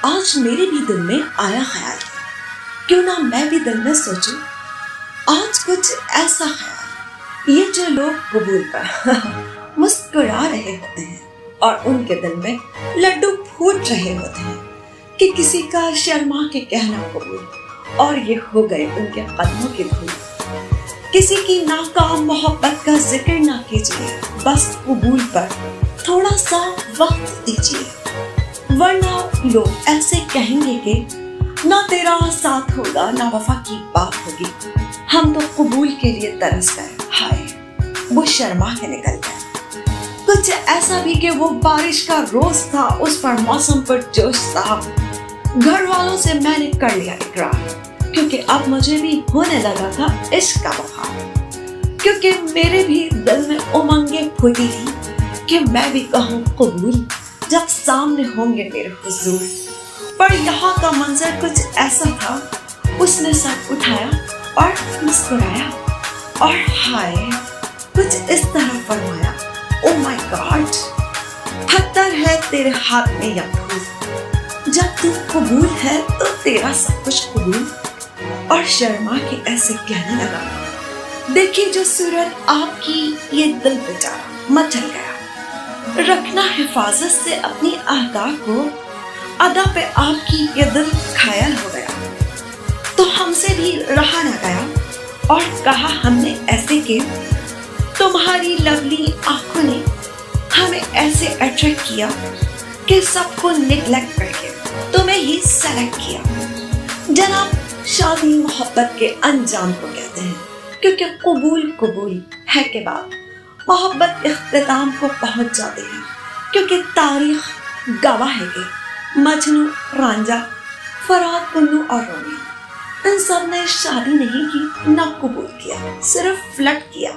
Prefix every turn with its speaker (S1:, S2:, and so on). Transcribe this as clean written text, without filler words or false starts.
S1: آج میرے بھی دل میں آیا خیال کیوں نہ میں بھی دل میں سوچوں آج کچھ ایسا خیال، یہ جو لوگ قبول پر مسکرا رہے ہوتے ہیں اور ان کے دل میں لڈو پھوٹ رہے ہوتے ہیں کہ کسی کا شرما کے کہنا قبول اور یہ ہو گئے ان کے قدموں کی دھول۔ کسی کی ناکام محبت کا ذکر نہ کیجیے، بس قبول پر تھوڑا سا وقت دیجیے، ورنہ لوگ ایسے کہیں گے کہ نہ تیرا ساتھ ہوگا نہ وفا کی بات ہوگی۔ ہم تو قبول کے لیے ترس گئے، ہائے وہ شرما کے نکل گئے۔ کچھ ایسا بھی کہ وہ بارش کا روز تھا، اس پر موسم پر جوش تھا۔ گھر والوں سے میں نے کر لیا اقرار، کیونکہ اب مجھے بھی ہونے لگا تھا عشق کا بخار، کیونکہ میرے بھی دل میں امنگیں پھوٹی تھی کہ میں بھی کہوں قبول جب سامنے ہوں گے میرے حضور۔ پر یہاں کا منظر کچھ ایسا تھا، اس نے سر اٹھایا اور مسکرایا اور ہائے کچھ اس طرح فرمایا، او مائی گاڈ، پتھر ہے تیرے ہاتھ میں یا پھول، جب تو قبول ہے تو تیرا سب کچھ قبول۔ اور شرما کے ایسے کہنے لگا، دیکھیے جو صورت آپ کی، یہ دل بیچارہ مچل گیا، رکھنا حفاظت سے اپنی اہداف کو، ادا پہ آپ کی یہ دل گھائل ہو گیا، تو ہم سے بھی رہا نہ گیا اور کہا ہم نے ایسے کہ تمہاری لولی آنکھوں نے ہمیں ایسے اٹریکٹ کیا کہ سب کو نیگلیکٹ کر کے تمہیں ہی سلیکٹ کیا۔ جناب شادی محبت کے انجام کو کہتے ہیں، کیونکہ قبول ہے کے بعد محبت اختتام کو پہنچ جاتے ہیں، کیونکہ تاریخ گواہ ہے کہ مجنو، رانجھا، فرات، پنو اور رومیو ان سب نے شادی نہیں کی، نہ قبول کیا، صرف فلرٹ کیا۔